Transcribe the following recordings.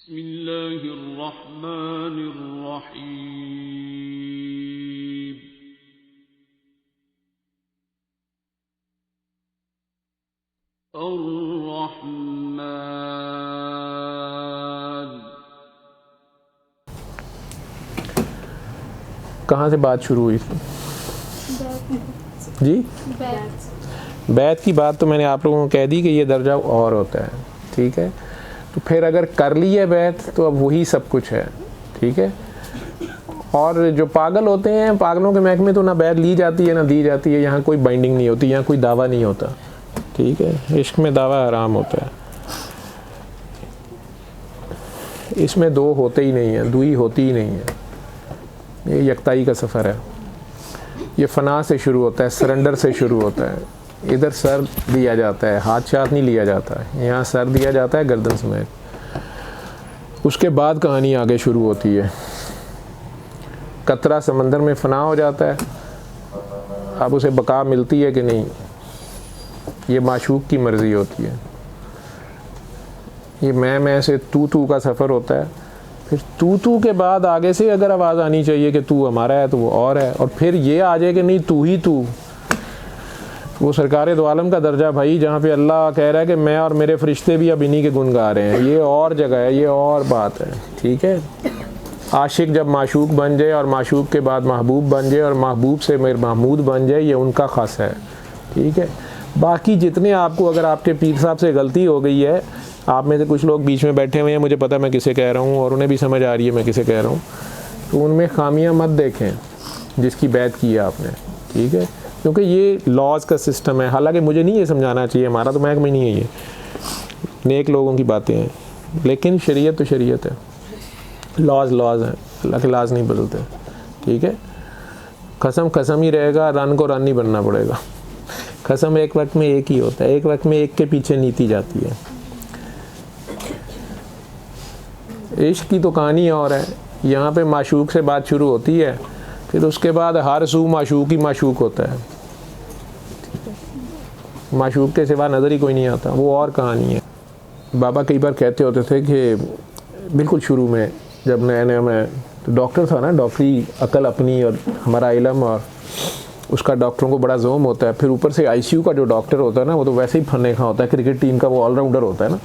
बिस्मिल्लाहिर्रहमानिर्रहीम। अर्रहमान। कहाँ से बात शुरू हुई जी? बैत की बात तो मैंने आप लोगों को कह दी कि ये दर्जा और होता है, ठीक है। तो फिर अगर कर ली है बैत तो अब वही सब कुछ है, ठीक है। और जो पागल होते हैं, पागलों के महकमे तो ना बैत ली जाती है ना दी जाती है। यहाँ कोई बाइंडिंग नहीं होती, यहाँ कोई दावा नहीं होता, ठीक है। इश्क में दावा हराम होता है, इसमें दो होते ही नहीं है, दुई होती ही नहीं है। ये यकताई का सफ़र है। ये फ़ना से शुरू होता है, सरेंडर से शुरू होता है। इधर सर दिया जाता है, हाथ शाथ नहीं लिया जाता है, यहाँ सर दिया जाता है गर्दन समेत। उसके बाद कहानी आगे शुरू होती है। कतरा समंदर में फ़ना हो जाता है, अब उसे बका मिलती है कि नहीं, ये माशूक की मर्ज़ी होती है। ये मैं से तू का सफ़र होता है। फिर तू के बाद आगे से अगर आवाज़ आनी चाहिए कि तू हमारा है तो वो और है, और फिर ये आ जाए कि नहीं तू ही तू, वो सरकार दो आलम का दर्जा भाई, जहाँ पे अल्लाह कह रहा है कि मैं और मेरे फरिश्ते भी अब इन्हीं के गुन गा रहे हैं। ये और जगह है, ये और बात है, ठीक है। आशिक जब माशूक बन जाए और माशूक के बाद महबूब बन जाए और महबूब से मेरे महमूद बन जाए, ये उनका ख़ास है, ठीक है। बाकी जितने आपको, अगर आपके पीर साहब से गलती हो गई है, आप में से कुछ लोग बीच में बैठे हुए हैं, मुझे पता है मैं किसे कह रहा हूँ और उन्हें भी समझ आ रही है मैं किसे कह रहा हूँ, तो उनमें खामियां मत देखें जिसकी बैत की है आपने, ठीक है। क्योंकि ये लॉज का सिस्टम है। हालांकि मुझे नहीं ये समझाना चाहिए, हमारा तो महकमा नहीं है, ये नेक लोगों की बातें हैं, लेकिन शरीयत तो शरीयत है, लॉज हैं, अल्लाह के लॉज नहीं बदलते, ठीक है। कसम ही रहेगा, रन को रन नहीं बनना पड़ेगा। कसम एक वक्त में एक ही होता है, एक वक्त में एक के पीछे नीति जाती है। इश्क की तो कहानी और है। यहाँ पे माशूक से बात शुरू होती है, फिर उसके बाद हर सू माशूक ही माशूक होता है। माशूक के सिवा नज़र ही कोई नहीं आता, वो और कहानी है। बाबा कई बार कहते होते थे कि बिल्कुल शुरू में जब नया मैं तो डॉक्टर था ना, डॉक्टरी अकल अपनी और हमारा इल्म, और उसका डॉक्टरों को बड़ा जोम होता है। फिर ऊपर से आईसीयू का जो डॉक्टर होता है ना, वो तो वैसे ही फन्ने खा होता है, क्रिकेट टीम का वो ऑलराउंडर होता है ना।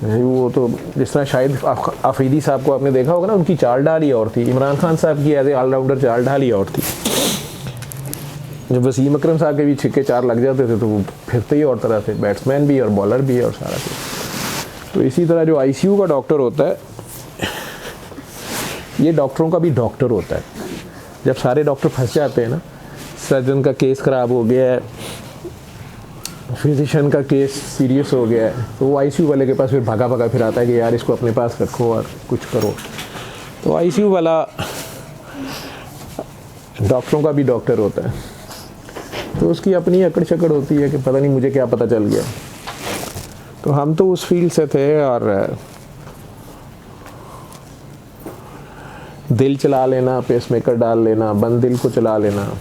वो तो जिस तरह शाहिद आफरीदी साहब को आपने देखा होगा ना, उनकी चाल ढाल ही और थी। इमरान खान साहब की एज ए ऑलराउंडर चाल ढाल ही और थी। जब वसीम अकरम साहब के भी छिक्के चार लग जाते थे तो वो फिरते ही और तरह से, बैट्समैन भी और बॉलर भी है और सारा कुछ। तो इसी तरह जो आईसीयू का डॉक्टर होता है, ये डॉक्टरों का भी डॉक्टर होता है। जब सारे डॉक्टर फंस जाते हैं ना, सर्जन का केस ख़राब हो गया है, फिजिशियन का केस सीरियस हो गया है, तो वो आईसीयू वाले के पास फिर भागा फिर आता है कि यार इसको अपने पास रखो और कुछ करो। तो आईसीयू वाला डॉक्टरों का भी डॉक्टर होता है, तो उसकी अपनी अकड़ शकड़ होती है कि पता नहीं मुझे क्या पता चल गया। तो हम तो उस फील्ड से थे, और दिल चला लेना, पेसमेकर डाल लेना, बंद दिल को चला लेना,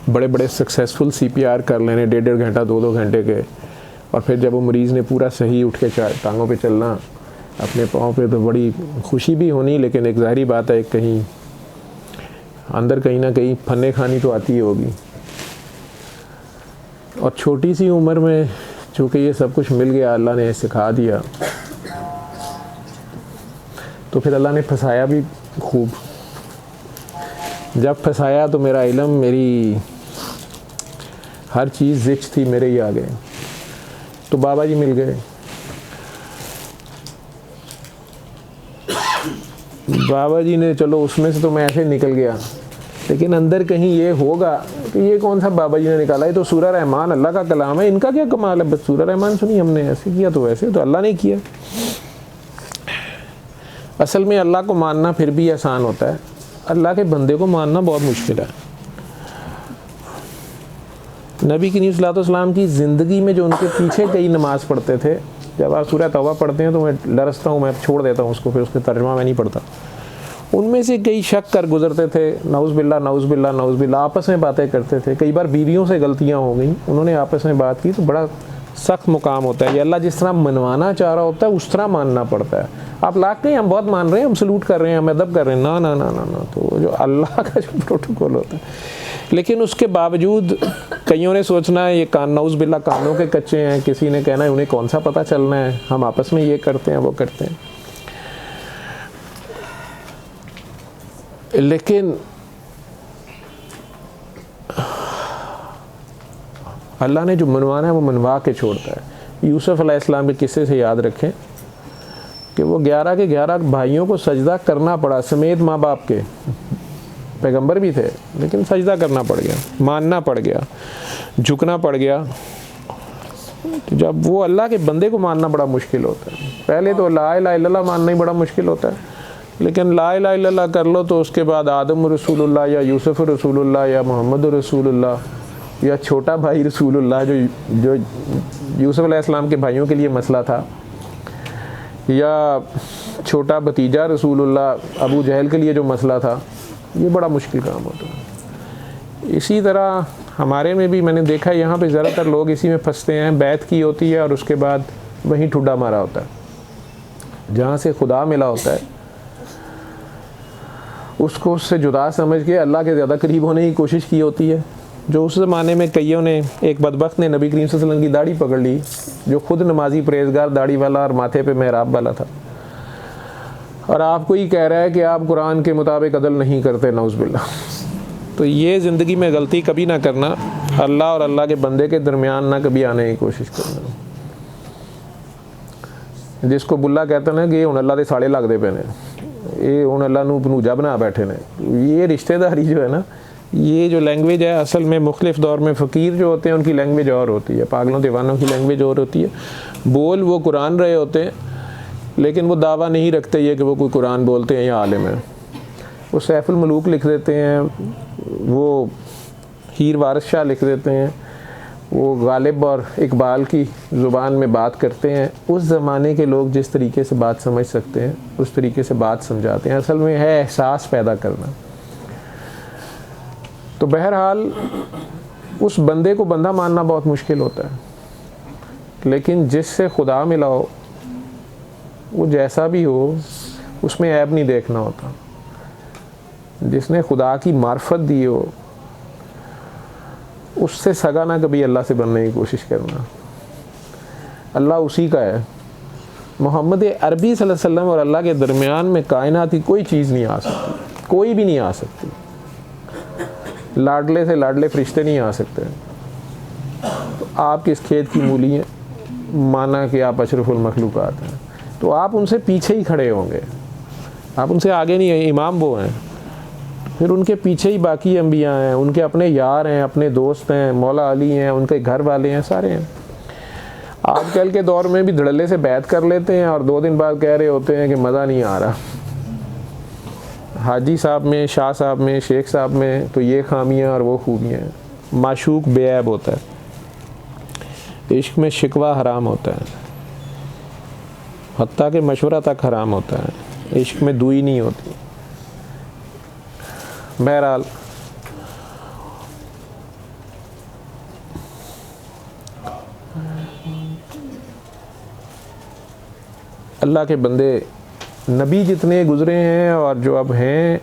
बड़े बड़े सक्सेसफुल सीपीआर कर लेने 1.5 घंटा 2 घंटे के, और फिर जब वो मरीज़ ने पूरा सही उठ के टांगों पे चलना अपने पाँव पे, तो बड़ी खुशी भी होनी, लेकिन एक ज़ाहिरी बात है कहीं अंदर कहीं ना कहीं फन्ने खानी तो आती ही होगी। और छोटी सी उम्र में चूँकि ये सब कुछ मिल गया, अल्लाह ने सिखा दिया, तो फिर अल्लाह ने फंसाया भी खूब। जब फंसाया तो मेरा इल्म, मेरी हर चीज़ जिच थी मेरे ही आ गए। तो बाबा जी मिल गए। बाबा जी ने, चलो उसमें से तो मैं ऐसे निकल गया, लेकिन अंदर कहीं ये होगा कि ये कौन सा बाबा जी ने निकाला, ये तो सूरह रहमान अल्लाह का कलाम है, इनका क्या कमाल है, बस सूरह रहमान सुनी हमने, ऐसे किया तो वैसे, तो अल्लाह ने किया। असल में अल्लाह को मानना फिर भी आसान होता है, अल्लाह के बंदे को मानना बहुत मुश्किल है। नबी करीम सल्लल्लाहु अलैहि वसल्लम की ज़िंदगी में जो उनके पीछे कई नमाज़ पढ़ते थे, जब आप सूरह तौबा पढ़ते हैं तो मैं लरसता हूँ, मैं छोड़ देता हूँ उसको, फिर उसका तर्जुमा मैं नहीं पढ़ता। उनमें से कई शक कर गुजरते थे, नऊज़ बिल्लाह, आपस में बातें करते थे। कई बार बीवियों से गलतियाँ हो गई, उन्होंने आपस में बात की तो बड़ा सख्त मुकाम होता है। ये अल्लाह जिस तरह मनवाना चाह रहा होता है उस तरह मानना पड़ता है। आप लाख नहीं, हम बहुत मान रहे हैं, हम सलूट कर रहे हैं, हम अदब कर रहे हैं, ना ना ना ना ना, तो जो अल्लाह का जो प्रोटोकॉल होता है। लेकिन उसके बावजूद कईयों ने सोचना है ये कान नौज़ बिल्ला कानों के कच्चे हैं, किसी ने कहना है उन्हें कौन सा पता चलना है, हम आपस में ये करते हैं वो करते हैं। लेकिन अल्लाह ने जो मनवाना है वो मनवा के छोड़ता है। यूसुफ अलैहिस्सलाम के किस्से से याद रखें कि वो 11 के 11 भाइयों को सजदा करना पड़ा समेत माँ बाप के, पैगंबर भी थे लेकिन सजदा करना पड़ गया, मानना पड़ गया, झुकना पड़ गया। तो जब वो अल्लाह के बंदे को मानना बड़ा मुश्किल होता है। पहले तो ला इलाहा इल्लल्लाह मानना ही बड़ा मुश्किल होता है, लेकिन ला इलाहा इल्लल्लाह कर लो तो उसके बाद आदम रसूलुल्लाह या यूसुफ रसूलुल्लाह या मोहम्मद रसूलुल्लाह या छोटा भाई रसूलुल्लाह जो यूसुफ अलैहिस्सलाम के भाइयों के लिए मसला था, या छोटा भतीजा रसूलुल्लाह अबू जहल के लिए जो मसला था, ये बड़ा मुश्किल काम होता है। इसी तरह हमारे में भी मैंने देखा यहाँ पे ज़्यादातर लोग इसी में फंसते हैं। बैत की होती है और उसके बाद वहीं ठुड्डा मारा होता है। जहाँ से खुदा मिला होता है उसको उससे जुदा समझ के अल्लाह के ज़्यादा करीब होने की कोशिश की होती है। जो उस ज़माने में कईयों ने, एक बदबख्त ने नबी करीम सल्लल्लाहु अलैहि वसल्लम की दाढ़ी पकड़ ली, जो खुद नमाजी परहेज़गार दाढ़ी वाला और माथे पे मेहराब वाला था, और आपको ही कह रहा है कि आप कुरान के मुताबिक अदल नहीं करते, नौज़ बिल्लाह। तो ये ज़िंदगी में गलती कभी ना करना, अल्लाह और अल्लाह के बंदे के दरमियान ना कभी आने की कोशिश करना। जिसको बुल्ला कहते ना कि ये हुण अल्लाह दे साड़े लगदे पे ने, ये हुण अल्लाह नूं भनूजा बना बैठे ने, ये रिश्तेदारी जो है ना, ये जो लैंग्वेज है असल में मुख्तलिफ दौर में फ़कीर जो होते हैं उनकी लैंग्वेज और होती है, पागलों दीवानों की लैंग्वेज और होती है। बोल वो कुरान रहे होते हैं लेकिन वो दावा नहीं रखते ये कि वो कोई कुरान बोलते हैं या आलिम है। वो सैफुल मलूक लिख देते हैं, वो हीर वारिस शाह लिख देते हैं, वो गालिब और इकबाल की ज़ुबान में बात करते हैं। उस ज़माने के लोग जिस तरीके से बात समझ सकते हैं उस तरीके से बात समझाते हैं। असल में है एहसास पैदा करना। तो बहरहाल उस बंदे को बंदा मानना बहुत मुश्किल होता है, लेकिन जिससे खुदा मिला हो वो जैसा भी हो उसमें ऐब नहीं देखना होता। जिसने खुदा की मार्फत दी हो उससे सगा ना कभी अल्लाह से बनने की कोशिश करना। अल्लाह उसी का है। मोहम्मद अरबी सल्लल्लाहु अलैहि वसल्लम और अल्लाह के दरमियान में कायनात की कोई चीज़ नहीं आ सकती, कोई भी नहीं आ सकती। लाडले से लाडले फरिश्ते नहीं आ सकते। तो आप किस खेत की मूली हैं, माना कि आप अशरफुल मखलूक़ात हैं, तो आप उनसे पीछे ही खड़े होंगे, आप उनसे आगे नहीं हैं। इमाम वो हैं, फिर उनके पीछे ही बाकी अंबिया हैं, उनके अपने यार हैं, अपने दोस्त हैं, मौला अली हैं, उनके घर वाले हैं, सारे हैं। आजकल के दौर में भी धड़ल्ले से बैत कर लेते हैं और 2 दिन बाद कह रहे होते हैं कि मज़ा नहीं आ रहा। हाजी साहब में, शाह साहब में, शेख साहब में तो ये खामियां और वो खूबियाँ हैं। माशूक बेऐब होता है, इश्क में शिकवा हराम होता है, हत्ता के मशवरा तक हराम होता है, इश्क में दुई नहीं होती। बहरहाल अल्लाह के बंदे नबी जितने गुज़रे हैं और जो अब हैं,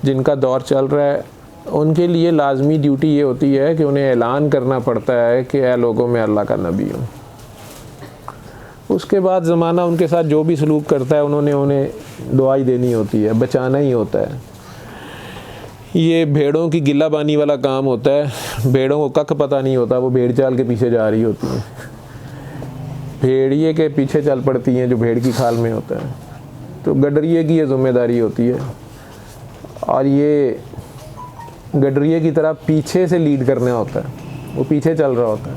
जिनका दौर चल रहा है, उनके लिए लाजमी ड्यूटी ये होती है कि उन्हें ऐलान करना पड़ता है कि ऐ लोगों में अल्लाह का नबी हूँ। उसके बाद ज़माना उनके साथ जो भी सलूक करता है उन्हें दुआई देनी होती है, बचाना ही होता है। ये भेड़ों की गिल्लाबानी वाला काम होता है। भेड़ों को कख पता नहीं होता, वो भेड़ चाल के पीछे जा रही होती हैं, भेड़िए के पीछे चल पड़ती हैं जो भेड़ की खाल में होता है। तो गडरिए की ये ज़िम्मेदारी होती है और ये गडरिए की तरह पीछे से लीड करना होता है, वो पीछे चल रहा होता है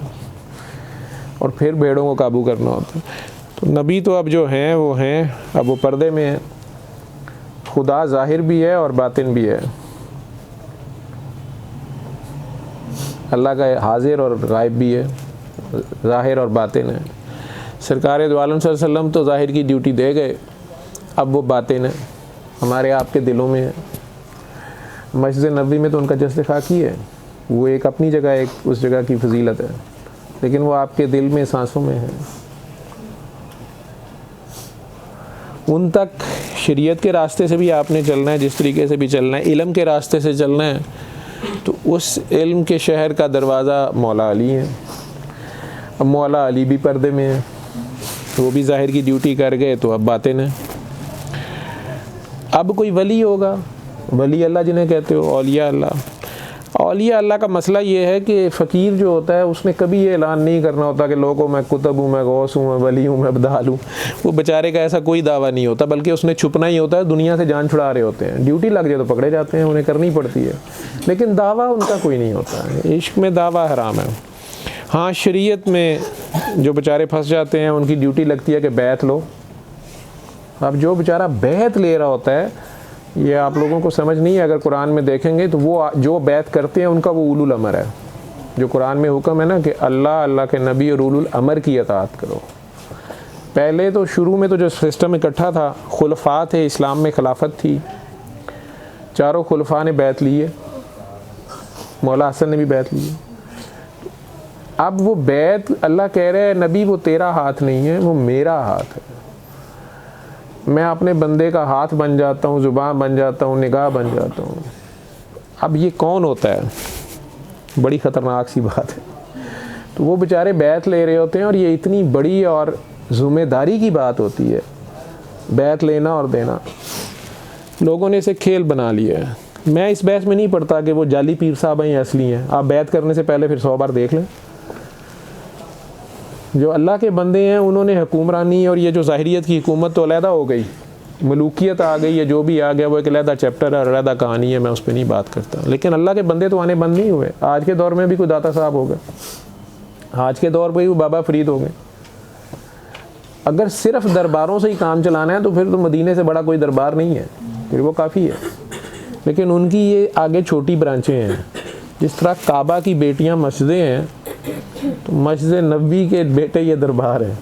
और फिर भेड़ों को काबू करना होता है। तो नबी तो अब जो हैं वो हैं, अब वो पर्दे में हैं। खुदा ज़ाहिर भी है और बातिन भी है। अल्लाह का हाजिर और गायब भी है, ज़ाहिर और बातिन है। सरकार दो आलम सल्लल्लाहु अलैहि वसल्लम तो ज़ाहिर की ड्यूटी दे गए, अब वो बातिन है, हमारे आपके दिलों में है। मस्जिद नबवी में तो उनका जस्ते खाकी है, वो एक अपनी जगह, एक उस जगह की फजीलत है। लेकिन वो आपके दिल में, सांसों में है। उन तक शरीयत के रास्ते से भी आपने चलना है, जिस तरीके से भी चलना है, इल्म के रास्ते से चलना है, तो उस इल्म के शहर का दरवाज़ा मौला अली है। अब मौला अली भी पर्दे में है, तो वो भी ज़ाहिर की ड्यूटी कर गए, तो अब बातें न। अब कोई वली होगा, वली अल्लाह जिन्हें कहते हो, औलिया अल्लाह। औलिया अल्लाह का मसला ये है कि फ़कीर जो होता है उसने कभी ये ऐलान नहीं करना होता कि लोगों मैं कुतुब हूँ, मैं गौस हूँ, मैं वली हूँ, मैं अब्दाल हूँ। वो बेचारे का ऐसा कोई दावा नहीं होता, बल्कि उसने छुपना ही होता है। दुनिया से जान छुड़ा रहे होते हैं, ड्यूटी लग जाए तो पकड़े जाते हैं, उन्हें करनी पड़ती है, लेकिन दावा उनका कोई नहीं होता है। इश्क में दावा हराम है। हाँ, शरीयत में जो बेचारे फंस जाते हैं उनकी ड्यूटी लगती है कि बैत लो। अब जो बेचारा बैत ले रहा होता है, ये आप लोगों को समझ नहीं है। अगर कुरान में देखेंगे तो वो जो बैत करते हैं उनका वो उलुल अमर है। जो कुरान में हुक्म है ना कि अल्लाह, अल्लाह के नबी और उलुल अमर की अताअत करो। पहले तो शुरू में तो जो सिस्टम इकट्ठा था, खुलफा थे, इस्लाम में खिलाफत थी, चारों खुलफा ने बैत लिए, मौला हसन ने भी बैत ली। अब वो बैत अल्लाह कह रहे हैं नबी वो तेरा हाथ नहीं है, वो मेरा हाथ है। मैं अपने बंदे का हाथ बन जाता हूँ, ज़ुबान बन जाता हूँ, निगाह बन जाता हूँ। अब ये कौन होता है? बड़ी ख़तरनाक सी बात है। तो वो बेचारे बैत ले रहे होते हैं, और ये इतनी बड़ी और ज़िम्मेदारी की बात होती है, बैत लेना और देना। लोगों ने इसे खेल बना लिया है। मैं इस बहस में नहीं पड़ता कि वो जाली पीर साहब हैं या असली हैं। आप बैत करने से पहले फिर 100 बार देख लें। जो अल्लाह के बंदे हैं उन्होंने हुकूमरानी, और ये जो ज़ाहिरियत की हुकूमत तो अलहदा हो गई, मलूकियत आ गई है, जो भी आ गया वो एक अलहदा चैप्टर है, अलहदा कहानी है, मैं उस पर नहीं बात करता। लेकिन अल्लाह के बंदे तो आने बंद नहीं हुए। आज के दौर में भी कोई दाता साहब हो गए, आज के दौर पर भी बाबा फरीद हो गए। अगर सिर्फ दरबारों से ही काम चलाना है तो फिर तो मदीने से बड़ा कोई दरबार नहीं है, फिर वो काफ़ी है। लेकिन उनकी ये आगे छोटी ब्रांचें हैं। जिस तरह काबा की बेटियां मस्जिदें हैं, तो मस्जिद नबी के बेटे ये दरबार है।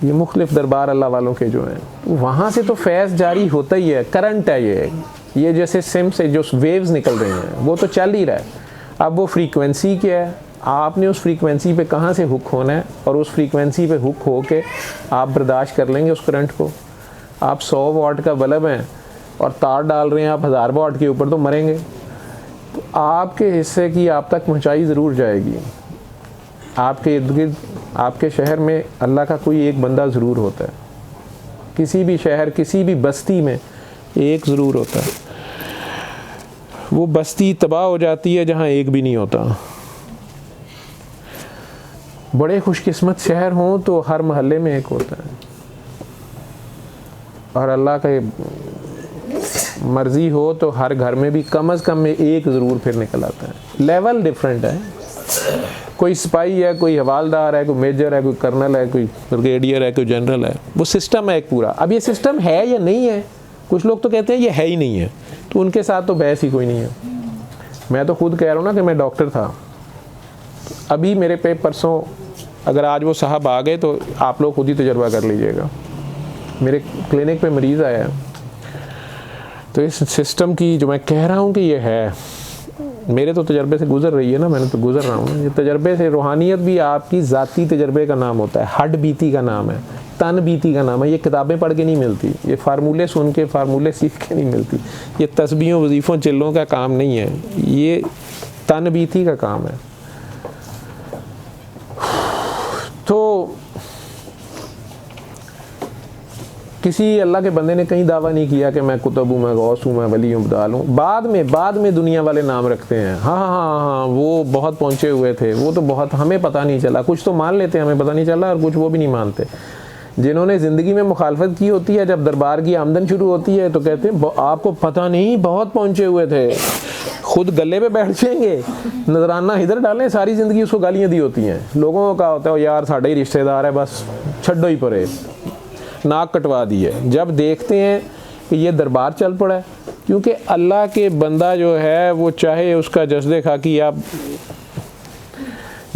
ये मुख्तलिफ दरबार अल्लाह वालों के जो हैं, तो वहाँ से तो फैज़ जारी होता ही है, करंट है ये जैसे सिम से जो वेव्स निकल रही हैं वो तो चल ही रहा है। अब वो फ्रीक्वेंसी क्या है, आपने उस फ्रीक्वेंसी पे कहाँ से हुक होना है, और उस फ्रीक्वेंसी पे हुक हो के आप बर्दाश्त कर लेंगे उस करंट को। आप 100 वाट का बल्ब हैं और तार डाल रहे हैं आप 1000 वाट के ऊपर, तो मरेंगे। तो आपके हिस्से की आप तक पहुँचाई ज़रूर जाएगी। आपके इर्द गिर्द, आपके शहर में अल्लाह का कोई एक बंदा ज़रूर होता है। किसी भी शहर, किसी भी बस्ती में एक ज़रूर होता है। वो बस्ती तबाह हो जाती है जहाँ एक भी नहीं होता। बड़े खुशकिस्मत शहर हों तो हर मोहल्ले में एक होता है, और अल्लाह का मर्ज़ी हो तो हर घर में भी कम से कम में एक ज़रूर फिर निकल आता है। लेवल डिफरेंट है। कोई सिपाही है, कोई हवालदार है, कोई मेजर है, कोई कर्नल है, कोई ब्रिगेडियर है, कोई जनरल है। वो सिस्टम है एक पूरा। अब ये सिस्टम है या नहीं है, कुछ लोग तो कहते हैं ये है ही नहीं है, तो उनके साथ तो बहस ही कोई नहीं है। मैं तो खुद कह रहा हूँ ना कि मैं डॉक्टर था, अभी मेरे पे परसों अगर आज वो साहब आ गए तो आप लोग खुद ही तजर्बा कर लीजिएगा। मेरे क्लिनिक पे मरीज़ आया, तो इस सिस्टम की जो मैं कह रहा हूँ कि ये है, मेरे तो तजर्बे से गुजर रही है ना, मैंने तो गुजर रहा हूँ। ये तजर्बे से, रूहानियत भी आपकी ज़ाती तजर्बे का नाम होता है, हड बीती का नाम है, तन बीती का नाम है। ये किताबें पढ़ के नहीं मिलती, ये फार्मूले सुन के, फार्मूले सीख के नहीं मिलती। ये तस्बीहों, वजीफ़ों, चिल्लों का काम नहीं है, ये तन बीती का काम है। तो किसी अल्लाह के बंदे ने कहीं दावा नहीं किया कि मैं कुतुब हूँ, मैं गौस हूँ, मैं वली हूँ, अब्दाल हूँ। बाद में दुनिया वाले नाम रखते हैं। हाँ, वो बहुत पहुँचे हुए थे, वो तो बहुत, हमें पता नहीं चला। कुछ तो मान लेते हैं हमें पता नहीं चला, और कुछ वो भी नहीं मानते। जिन्होंने ज़िंदगी में मुखालफत की होती है, जब दरबार की आमदन शुरू होती है तो कहते हैं आपको पता नहीं, बहुत पहुँचे हुए थे। खुद गले पे बैठ जाएंगे, नजराना इधर डालें, सारी ज़िंदगी उसको गालियाँ दी होती हैं। लोगों को कहा होता है यार साढ़ा ही रिश्तेदार है, बस छड्डो ही परे, नाक कटवा दी है। जब देखते हैं कि ये दरबार चल पड़ा है, क्योंकि अल्लाह के बंदा जो है वो चाहे उसका जज्दे खाकी आप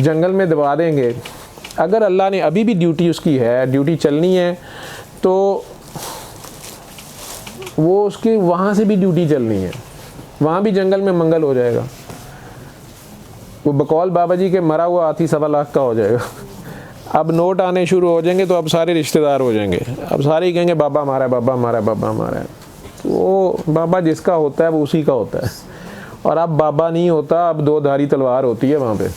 जंगल में दबा देंगे, अगर अल्लाह ने अभी भी ड्यूटी उसकी है, ड्यूटी चलनी है, तो वो उसकी वहाँ से भी ड्यूटी चलनी है, वहाँ भी जंगल में मंगल हो जाएगा। वो बकौल बाबा जी के मरा हुआ हाथी 1.25 लाख का हो जाएगा। अब नोट आने शुरू हो जाएंगे तो अब सारे रिश्तेदार हो जाएंगे, अब सारे ही कहेंगे बाबा हमारा है, बाबा हमारा है, बाबा हमारा है। वो बाबा जिसका होता है वो उसी का होता है। और अब बाबा नहीं होता, अब 2 धारी तलवार होती है वहाँ पे।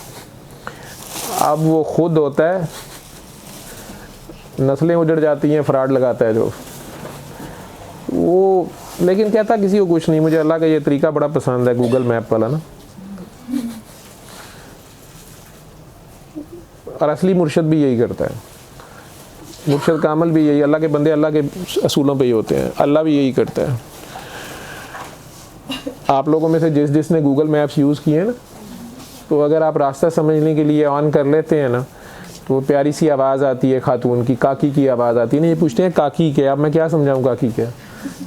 अब वो खुद होता है, नस्लें उजड़ जाती हैं, फ्रॉड लगाता है जो वो, लेकिन कहता किसी को कुछ नहीं। मुझे अल्लाह का ये तरीका बड़ा पसंद है, गूगल मैप वाला ना। और असली मुर्शद भी यही करता है, मुर्शद का अमल भी यही, अल्लाह के बंदे अल्लाह के असूलों पे ही होते हैं, अल्लाह भी यही करता है। आप लोगों में से जिसने गूगल मैप्स यूज़ किए ना, तो अगर आप रास्ता समझने के लिए ऑन कर लेते हैं ना, तो प्यारी सी आवाज़ आती है खातून की, काकी की आवाज़ आती है ना। ये पूछते हैं काकी क्या, अब मैं क्या समझाऊँ काकी क्या,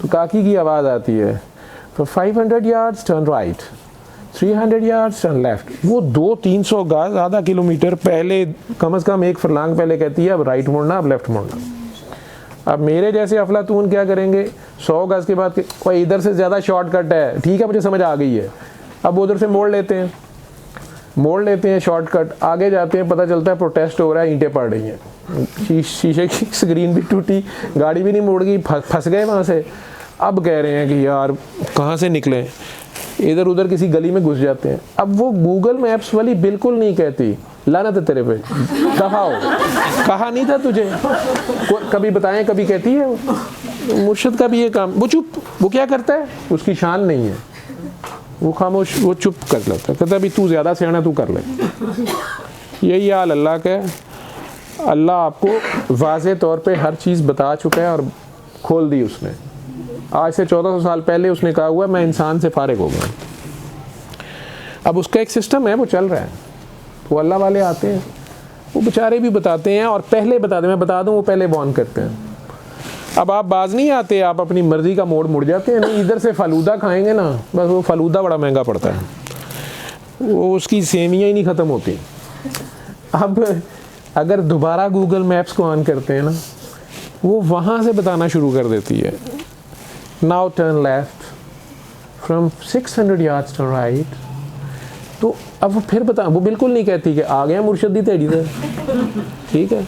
तो काकी की आवाज़ आती है। तो 500 yards turn right, 300 yards turn left. वो 200-300 गज, आधा किलोमीटर पहले, कम से कम 1 फरलांग पहले कहती है अब राइट मुड़ना, अब लेफ्ट मुड़ना। अब मेरे जैसे अफलातून क्या करेंगे, 100 गज के बाद कोई इधर से ज़्यादा शॉर्टकट है, ठीक है मुझे समझ आ गई है, अब उधर से मोड़ लेते हैं, शॉर्टकट, आगे जाते हैं, पता चलता है प्रोटेस्ट हो रहा है, ईंटें पड़ रही हैं, शीशे की स्क्रीन भी टूटी, गाड़ी भी नहीं मुड़ गई, फंस गए वहाँ से। अब कह रहे हैं कि यार कहाँ से निकलें, इधर उधर किसी गली में घुस जाते हैं। अब वो गूगल मैप्स वाली बिल्कुल नहीं कहती लानत है तेरे पे, दफा हो, कहा नहीं था तुझे, कभी बताएं, कभी कहती है। मुर्शिद का भी ये काम, वो चुप, वो क्या करता है, उसकी शान नहीं है, वो खामोश, वो चुप कर लेता है, कहता है अभी तू ज़्यादा सियाना, तू कर ले। यही हाल अल्लाह का है। अल्लाह आपको वाज़े तौर पे हर चीज़ बता चुका है और खोल दी उसने। आज से 1400 साल पहले उसने कहा हुआ मैं इंसान से फारिग हो गया। अब उसका एक सिस्टम है, वो चल रहा है। वो अल्लाह वाले आते हैं, वो बेचारे भी बताते हैं और पहले बता दें, मैं बता दूं, वो पहले वार्न करते हैं। अब आप बाज नहीं आते, आप अपनी मर्जी का मोड़ मुड़ जाते हैं। नहीं, इधर से फलूदा खाएंगे ना, बस वो फलूदा बड़ा महंगा पड़ता है, वो उसकी सेवियाँ ही नहीं ख़त्म होती। अब अगर दोबारा गूगल मैप्स को ऑन करते हैं ना, वो वहाँ से बताना शुरू कर देती है, now turn left from 600 yards turn right. तो अब वो फिर बता, वो बिल्कुल नहीं कहती कि आ गया मुर्शदी तेरी से, ठीक है।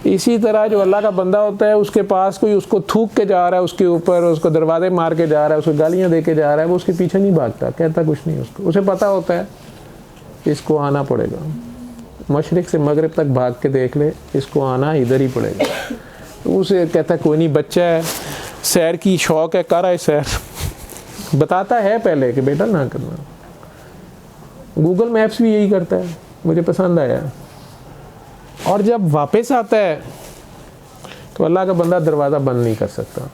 इसी तरह जो अल्लाह का बंदा होता है, उसके पास कोई उसको थूक के जा रहा है, उसके ऊपर उसको दरवाजे मार के जा रहा है, उसको गालियाँ दे के जा रहा है, वो उसके पीछे नहीं भागता, कहता कुछ नहीं उसको, उसे पता होता है इसको आना पड़ेगा, मशरिक से मगरिब तक भाग के देख ले, इसको आना इधर ही पड़ेगा। तो उसे कहता कोई नहीं, बच्चा है, सैर की शौक़ है, कर आए सैर, बताता है पहले कि बेटा ना करना। गूगल मैप्स भी यही करता है, मुझे पसंद आया। और जब वापस आता है तो अल्लाह का बंदा दरवाज़ा बंद नहीं कर सकता,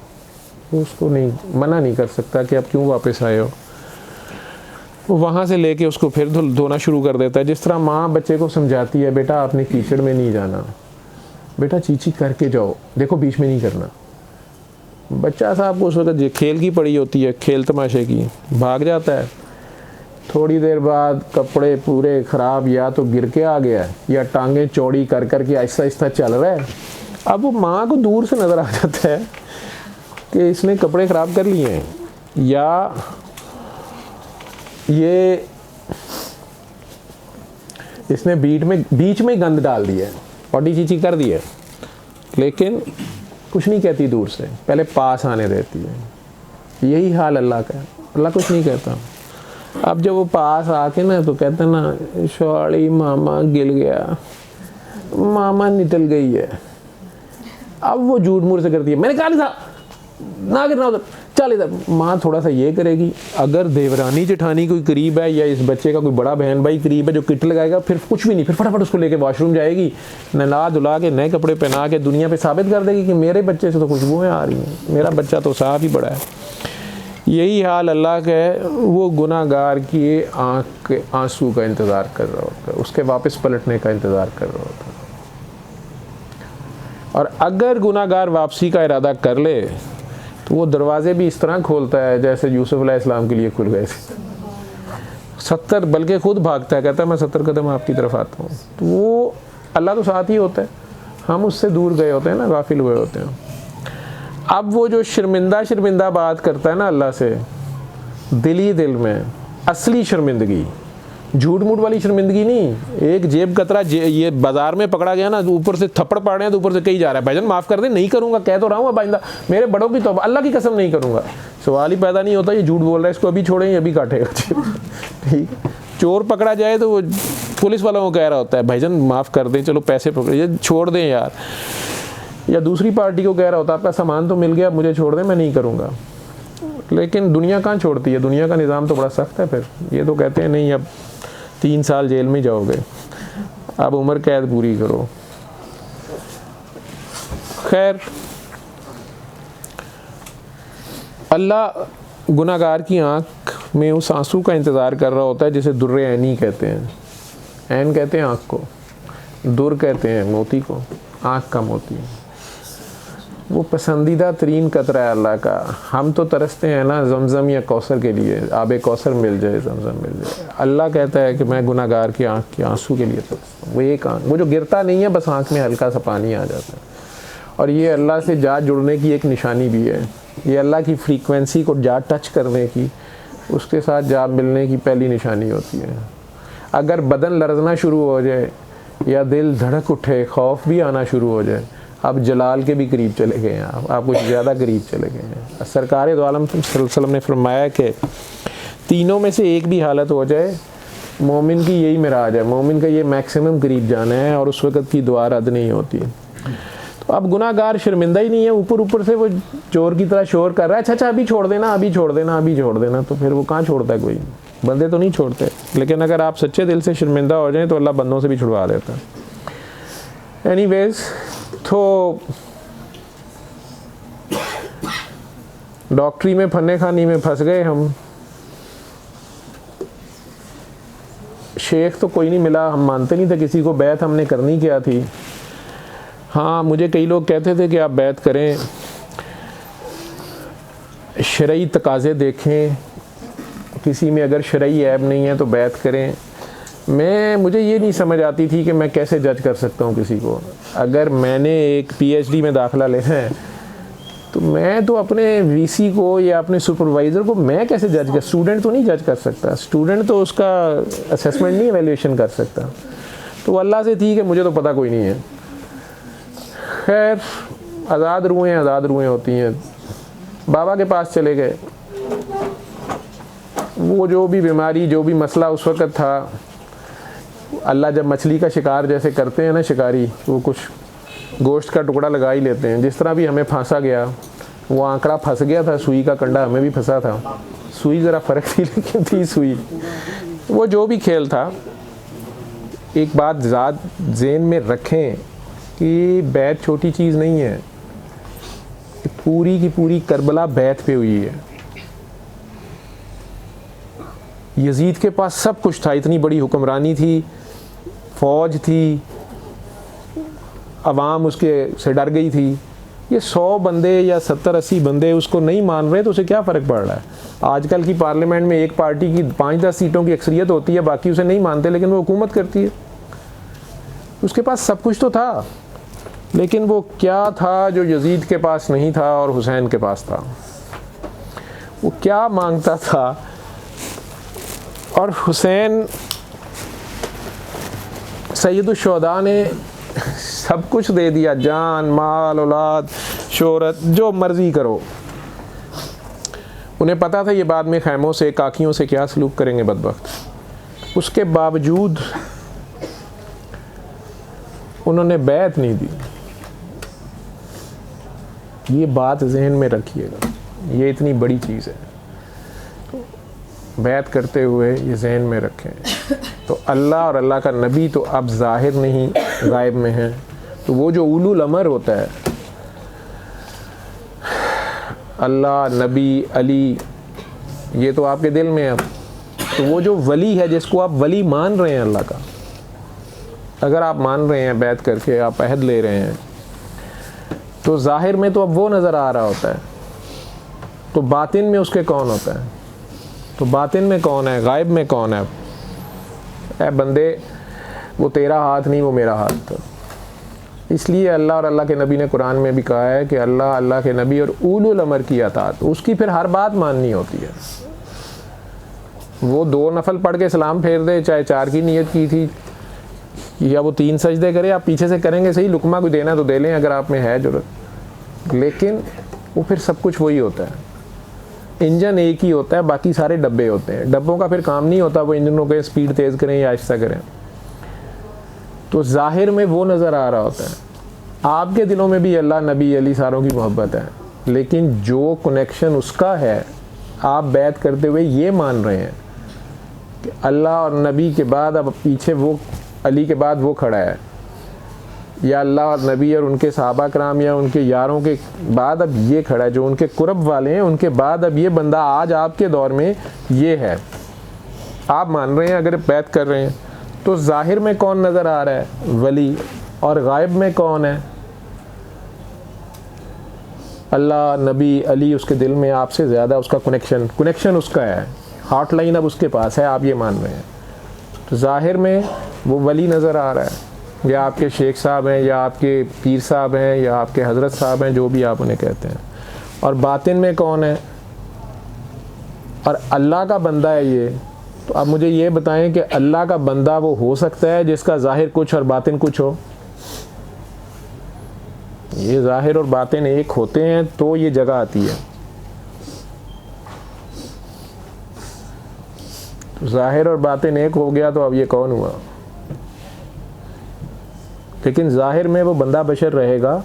उसको नहीं मना नहीं कर सकता कि अब क्यों वापस आए हो। वो वहाँ से लेके उसको फिर धोना शुरू कर देता है। जिस तरह माँ बच्चे को समझाती है, बेटा आपने कीचड़ में नहीं जाना, बेटा चीची करके जाओ, देखो बीच में नहीं करना। बच्चा साहब को उस वक्त खेल की पड़ी होती है, खेल तमाशे की, भाग जाता है। थोड़ी देर बाद कपड़े पूरे ख़राब, या तो गिर के आ गया है या टांगें चौड़ी कर कर के आहिस्ता आहिस्ता चल रहा है। अब वो माँ को दूर से नज़र आ जाता है कि इसने कपड़े ख़राब कर लिए हैं, या ये इसने बीच में गंद डाल दिया है, पॉटी चीची कर दी है, लेकिन कुछ नहीं कहती दूर से, पहले पास आने देती है। यही हाल अल्लाह का है, अल्लाह कुछ नहीं कहता। अब जब वो पास आके ना तो कहते ना, शौड़ी मामा गिल गया, मामा निकल गई है। अब वो झूठ मूठ से करती है, मैंने कहा था ना गिरना उधर, चल इधर। माँ थोड़ा सा ये करेगी, अगर देवरानी जेठानी कोई करीब है या इस बच्चे का कोई बड़ा बहन भाई करीब है जो किट लगाएगा, फिर कुछ भी नहीं, फिर फटाफट उसको लेके वॉशरूम जाएगी, नला धुला के नए कपड़े पहना के दुनिया पे साबित कर देगी कि मेरे बच्चे से तो खुशबुएँ आ रही हैं, मेरा बच्चा तो साफ ही बड़ा है। यही हाल अल्लाह का है। वो गुनाहगार की आँख के आंसू का इंतज़ार कर रहा होता है, उसके वापस पलटने का इंतज़ार कर रहा होता है। और अगर गुनाहगार वापसी का इरादा कर ले तो वो दरवाजे भी इस तरह खोलता है जैसे यूसुफ अलैहिस्सलाम के लिए खुल गए थे। 70, बल्कि खुद भागता है, कहता है मैं 70 कदम आपकी तरफ आता हूँ। तो वो अल्लाह तो साथ ही होता है, हम उससे दूर गए होते हैं ना, गाफिल हुए होते हैं। अब वो जो शर्मिंदा बात करता है ना अल्लाह से, दिल ही दिल में असली शर्मिंदगी, झूठ मूठ वाली शर्मिंदगी नहीं, एक जेब कतरा ये बाजार में पकड़ा गया ना, ऊपर से थप्पड़ पड़ रहे हैं तो ऊपर से कही जा रहा है भाईजान माफ़ कर दे, नहीं करूँगा, कह तो रहा हूँ बाइंदा, मेरे बड़ों की तौबा, अल्लाह की कसम नहीं करूँगा। सवाल ही पैदा नहीं होता, ये झूठ बोल रहा है, इसको अभी छोड़ें, अभी काटेगा। ठीक, चोर पकड़ा जाए तो वो पुलिस वालों को कह रहा होता है भाईजान माफ़ कर दें, चलो पैसे पकड़े, छोड़ दें यार। या दूसरी पार्टी को कह रहा होता है आपका सामान तो मिल गया, मुझे छोड़ दें, मैं नहीं करूँगा। लेकिन दुनिया कहाँ छोड़ती है, दुनिया का निज़ाम तो बड़ा सख्त है। फिर ये तो कहते हैं नहीं अब 3 साल जेल में जाओगे, अब उम्र कैद पूरी करो। खैर, अल्लाह गुनाहगार की आँख में उस आंसू का इंतज़ार कर रहा होता है जिसे दुर्रे ऐनी कहते हैं। ऐन कहते हैं आँख को, दुर कहते हैं मोती को, आँख का मोती। वो पसंदीदा तरीन कतरा है अल्लाह का। हम तो तरसते हैं ना जमज़म या कौसर के लिए, आबे कौसर मिल जाए, जमज़म मिल जाए। अल्लाह कहता है कि मैं गुनाहगार की आँख के आंसू के लिए तरसता हूँ। वो एक आँख, वो जो गिरता नहीं है, बस आँख में हल्का सा पानी आ जाता है। और ये अल्लाह से जा जुड़ने की एक निशानी भी है। ये अल्लाह की फ्रीक्वेंसी को जा टच करने की, उसके साथ जा मिलने की पहली निशानी होती है। अगर बदन लरजना शुरू हो जाए या दिल धड़क उठे, खौफ भी आना शुरू हो जाए, अब जलाल के भी करीब चले गए हैं, आप कुछ ज़्यादा करीब चले गए हैं। सरकार दो आलम सल्लल्लाहु अलैहि वसल्लम ने फरमाया कि तीनों में से एक भी हालत हो जाए, मोमिन की यही मिराज है, मोमिन का ये मैक्सिमम करीब जाना है, और उस वक़्त की दुआ रद्द नहीं होती। तो अब गुनाहगार शर्मिंदा ही नहीं है, ऊपर ऊपर से वो चोर की तरह शोर कर रहा है, अच्छा अभी छोड़ देना, अभी छोड़ देना, अभी छोड़ देना। तो फिर वो कहाँ छोड़ता है, कोई बंदे तो नहीं छोड़ते। लेकिन अगर आप सच्चे दिल से शर्मिंदा हो जाएं तो अल्लाह बंदों से भी छुड़वा देता है। एनीवेज, तो डॉक्टरी में फन्ने खानी में फंस गए हम। शेख तो कोई नहीं मिला, हम मानते नहीं थे किसी को, बैत हमने करनी क्या थी। हाँ, मुझे कई लोग कहते थे कि आप बैत करें, शरई तकाज़े देखें, किसी में अगर शरई ऐब नहीं है तो बैत करें। मुझे ये नहीं समझ आती थी कि मैं कैसे जज कर सकता हूँ किसी को। अगर मैंने एक PhD में दाखिला लेना है तो मैं तो अपने VC को या अपने सुपरवाइज़र को मैं कैसे जज कर, स्टूडेंट तो नहीं जज कर सकता, स्टूडेंट तो उसका असेसमेंट नहीं एवेल्यूएशन कर सकता। तो अल्लाह से थी कि मुझे तो पता कोई नहीं है। खैर, आज़ाद रूहें होती हैं। बाबा के पास चले गए, वो जो भी बीमारी, जो भी मसला उस वक़्त था, अल्लाह जब मछली का शिकार जैसे करते हैं ना शिकारी, वो कुछ गोश्त का टुकड़ा लगा ही लेते हैं। जिस तरह भी हमें फांसा गया, वो आंकड़ा फंस गया था, सुई का कंडा हमें भी फंसा था। सुई ज़रा फ़र्क थी लेकिन थी सुई। वो जो भी खेल था, एक बात ज़ात ज़हन में रखें कि बैत छोटी चीज़ नहीं है। पूरी की पूरी करबला बैत पे हुई है। यजीद के पास सब कुछ था, इतनी बड़ी हुक्मरानी थी, फ़ौज थी, अवाम उसके से डर गई थी। ये 100 बंदे या 70-80 बंदे उसको नहीं मान रहे तो उसे क्या फ़र्क पड़ रहा है। आजकल की पार्लियामेंट में एक पार्टी की 5-10 सीटों की अक्सरियत होती है, बाकी उसे नहीं मानते, लेकिन वो हुकूमत करती है। उसके पास सब कुछ तो था, लेकिन वो क्या था जो यजीद के पास नहीं था और हुसैन के पास था। वो क्या मांगता था, और हुसैन सैयदुश्शुहदा ने सब कुछ दे दिया, जान, माल, औलाद, शोहरत, जो मर्जी करो। उन्हें पता था ये बाद में खैमों से, काकियों से क्या सलूक करेंगे बदबख्त। उसके बावजूद उन्होंने बैत नहीं दी। ये बात जहन में रखिएगा, ये इतनी बड़ी चीज़ है। तो बैत करते हुए ये जहन में रखें। तो अल्लाह और अल्लाह का नबी तो अब ज़ाहिर नहीं, गायब में है। तो वो जो उलुल अमर होता है, अल्लाह, नबी, अली, ये तो आपके दिल में है। अब तो वो जो वली है, जिसको आप वली मान रहे हैं अल्लाह का, अगर आप मान रहे हैं, बैत करके आप अहद ले रहे हैं, तो ज़ाहिर में तो अब वो नज़र आ रहा होता है। तो बातिन में उसके कौन होता है? तो बातिन में कौन है, गायब में कौन है? ऐ बंदे, वो तेरा हाथ नहीं, वो मेरा हाथ था। इसलिए अल्लाह और अल्लाह के नबी ने कुरान में भी कहा है कि अल्लाह, अल्लाह के नबी और उलुल अमर की अतात, उसकी फिर हर बात माननी होती है। वो 2 नफल पढ़ के सलाम फेर दे, चाहे 4 की नीयत की थी, या वो 3 सजदे करे, आप पीछे से करेंगे सही, लुकमा कोई देना तो दे लें अगर आप में है जरूरत, लेकिन वो फिर सब कुछ वही होता है। इंजन एक ही होता है, बाकी सारे डब्बे होते हैं। डब्बों का फिर काम नहीं होता वो इंजनों के स्पीड तेज़ करें या आहिस्ता करें। तो ज़ाहिर में वो नज़र आ रहा होता है, आपके दिलों में भी अल्लाह, नबी, अली सारों की मोहब्बत है, लेकिन जो कनेक्शन उसका है, आप बैत करते हुए ये मान रहे हैं कि अल्लाह और नबी के बाद अब पीछे वो, अली के बाद वो खड़ा है, या अल्लाह और नबी और उनके सहाबा कराम या उनके यारों के बाद अब ये खड़ा है, जो उनके कुर्ब वाले हैं उनके बाद अब ये बंदा आज आपके दौर में ये है, आप मान रहे हैं। अगर बैत कर रहे हैं तो ज़ाहिर में कौन नज़र आ रहा है? वली। और गायब में कौन है? अल्लाह, नबी, अली। उसके दिल में आपसे ज़्यादा उसका कनेक्शन उसका है, हॉट लाइन अब उसके पास है, आप ये मान रहे हैं। तो ज़ाहिर में वो वली नज़र आ रहा है, या आपके शेख साहब हैं, या आपके पीर साहब हैं, या आपके हज़रत साहब हैं, जो भी आप उन्हें कहते हैं। और बातिन में कौन है? और अल्लाह का बंदा है ये। तो आप मुझे ये बताएं कि अल्लाह का बंदा वो हो सकता है जिसका ज़ाहिर कुछ और बातिन कुछ हो? ये ज़ाहिर और बातिन एक होते हैं तो ये जगह आती है। तो ज़ाहिर और बातिन एक हो गया तो अब ये कौन हुआ? लेकिन ज़ाहिर में वो बंदा बशर रहेगा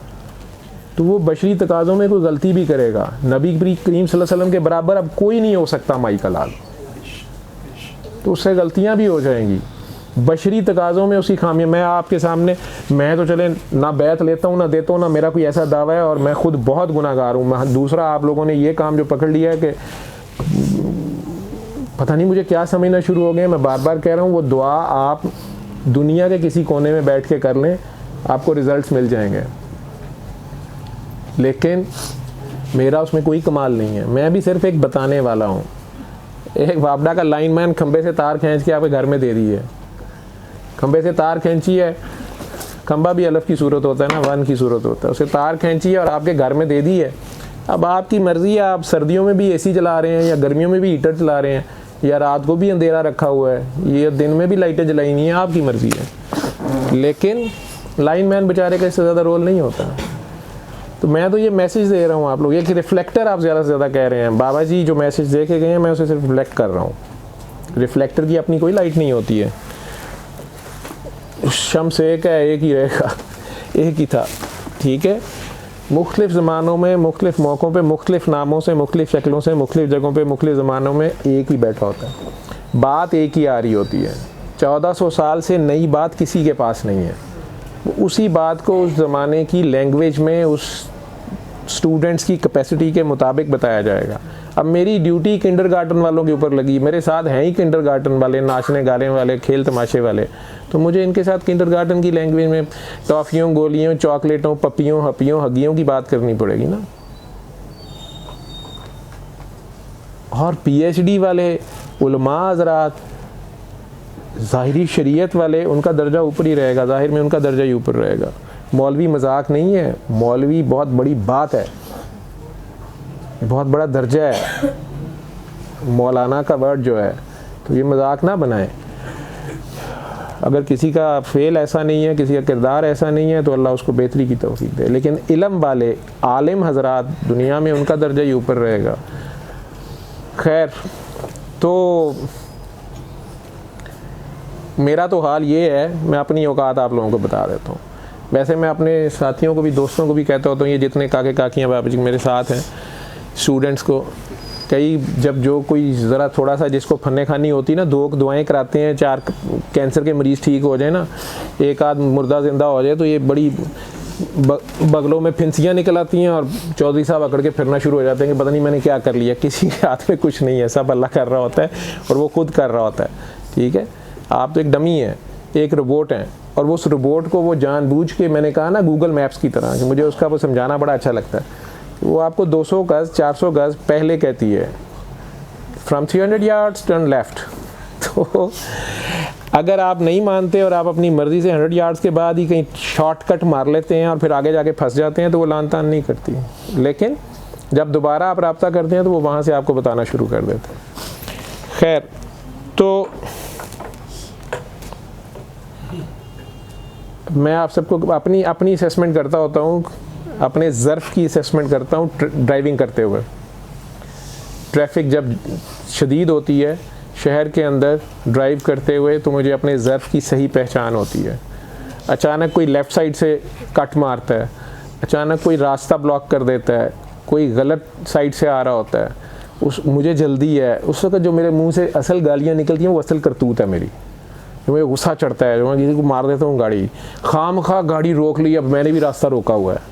तो वो बशरी तकाज़ों में कोई गलती भी करेगा। नबी करीम सल्लल्लाहु अलैहि वसल्लम के बराबर अब कोई नहीं हो सकता माइकल लाल, तो उससे गलतियां भी हो जाएंगी। बशरी तकाज़ों में उसकी खामियां, मैं आपके सामने, मैं तो चले ना बैत लेता हूँ ना देता हूँ, ना मेरा कोई ऐसा दावा है, और मैं खुद बहुत गुनाहगार हूँ। दूसरा, आप लोगों ने ये काम जो पकड़ लिया है कि पता नहीं मुझे क्या समझना शुरू हो गए। मैं बार बार कह रहा हूँ, वो दुआ आप दुनिया के किसी कोने में बैठ के कर लें, आपको रिजल्ट्स मिल जाएंगे, लेकिन मेरा उसमें कोई कमाल नहीं है। मैं भी सिर्फ एक बताने वाला हूँ। एक वापडा का लाइनमैन खंबे से तार खींच के आपके घर में दे दी है, खंबे से तार खींची है, खंबा भी अलफ की सूरत होता है ना, वन की सूरत होता है, उसे तार खींची है और आपके घर में दे दी है। अब आपकी मर्ज़ी है, आप सर्दियों में भी एसी चला रहे हैं, या गर्मियों में भी हीटर चला रहे हैं, या रात को भी अंधेरा रखा हुआ है, ये दिन में भी लाइटें जलाई नहीं है, आपकी मर्ज़ी है। लेकिन लाइनमैन बेचारे का इससे ज़्यादा रोल नहीं होता। तो मैं तो ये मैसेज दे रहा हूँ आप लोग, ये कि रिफ्लेक्टर आप ज़्यादा से ज़्यादा कह रहे हैं। बाबा जी जो मैसेज दे के गए हैं, मैं उसे सिर्फ रिफ्लेक्ट कर रहा हूँ। रिफ्लेक्टर की अपनी कोई लाइट नहीं होती है, शम्स एक है, एक ही रहेगा, एक ही था, ठीक है। मुख्तलिफ ज़मानों में, मुख्तलिफ मौक़ों पे, मुख्तलिफ नामों से, मुख्तलिफ शक्लों से, मुख्तलिफ जगहों पे, मुख्तलिफ ज़मानों में एक ही बैठा होता है, बात एक ही आ रही होती है। 1400 साल से नई बात किसी के पास नहीं है। उसी बात को उस ज़माने की लैंग्वेज में, उस स्टूडेंट्स की कैपेसिटी के मुताबिक बताया जाएगा। अब मेरी ड्यूटी किंडरगार्टन वालों के ऊपर लगी, मेरे साथ हैं ही किंडरगार्टन वाले, नाचने गाने वाले, खेल तमाशे वाले, तो मुझे इनके साथ किंडरगार्टन की लैंग्वेज में टॉफ़ियों, गोलियों, चॉकलेटों, पपियों, हपियों, हगियों की बात करनी पड़ेगी ना। और PhD वाले उलमा हज़रात, ज़ाहिरी शरीयत वाले, उनका दर्जा ऊपर ही रहेगा, ज़ाहिर में उनका दर्जा ही ऊपर रहेगा। मौलवी मजाक नहीं है, मौलवी बहुत बड़ी बात है, बहुत बड़ा दर्जा है। मौलाना का वर्ड जो है, तो ये मजाक ना बनाएं। अगर किसी का फ़ेल ऐसा नहीं है, किसी का किरदार ऐसा नहीं है, तो अल्लाह उसको बेहतरी की तौफीक दे। लेकिन इल्म वाले आलिम हज़रात दुनिया में, उनका दर्जा ही ऊपर रहेगा। खैर, तो मेरा तो हाल ये है, मैं अपनी औकात आप लोगों को बता देता हूँ। वैसे मैं अपने साथियों को भी, दोस्तों को भी कहता होता हूँ, ये जितने काके काकियाँ बाबा जी मेरे साथ हैं, स्टूडेंट्स को, कई जब जो कोई ज़रा थोड़ा सा जिसको फन्ने खानी होती ना, 2 दुआएं कराते हैं, 4 कैंसर के मरीज़ ठीक हो जाए ना, एक आध मुर्दा ज़िंदा हो जाए, तो ये बड़ी बगलों में फिंसियाँ निकल आती हैं और चौधरी साहब अकड़ के फिरना शुरू हो जाते हैं कि पता नहीं मैंने क्या कर लिया। किसी के हाथ में कुछ नहीं है, सब अल्लाह कर रहा होता है और वो खुद कर रहा होता है, ठीक है। आप तो एक डमी हैं, एक रोबोट हैं, और वो उस रोबोट को वो जानबूझ के, मैंने कहा ना गूगल मैप्स की तरह, कि मुझे उसका वो समझाना बड़ा अच्छा लगता है। वो आपको 200 गज़ 400 गज़ पहले कहती है, फ्रॉम 300 यार्ड्स टर्न लेफ़्ट। तो अगर आप नहीं मानते और आप अपनी मर्ज़ी से 100 यार्ड्स के बाद ही कहीं शॉर्टकट मार लेते हैं और फिर आगे जाके फंस जाते हैं, तो वो लान तान नहीं करती। लेकिन जब दोबारा आप रब्ता करते हैं तो वो वहाँ से आपको बताना शुरू कर देते हैं। खैर, तो मैं आप सबको अपनी असेसमेंट करता होता हूँ, अपने ज़र्फ़ की असेसमेंट करता हूँ ड्राइविंग करते हुए। ट्रैफिक जब शदीद होती है शहर के अंदर ड्राइव करते हुए तो मुझे अपने ज़र्फ़ की सही पहचान होती है। अचानक कोई लेफ़्ट साइड से कट मारता है, अचानक कोई रास्ता ब्लॉक कर देता है, कोई गलत साइड से आ रहा होता है, मुझे जल्दी है, उस वक्त जो मेरे मुंह से असल गालियाँ निकलती हैं वो असल करतूत है मेरी। जो मुझे गुस्सा चढ़ता है, जो मैं किसी को मार देता हूँ गाड़ी, खामखा गाड़ी रोक ली, अब मैंने भी रास्ता रोका हुआ है।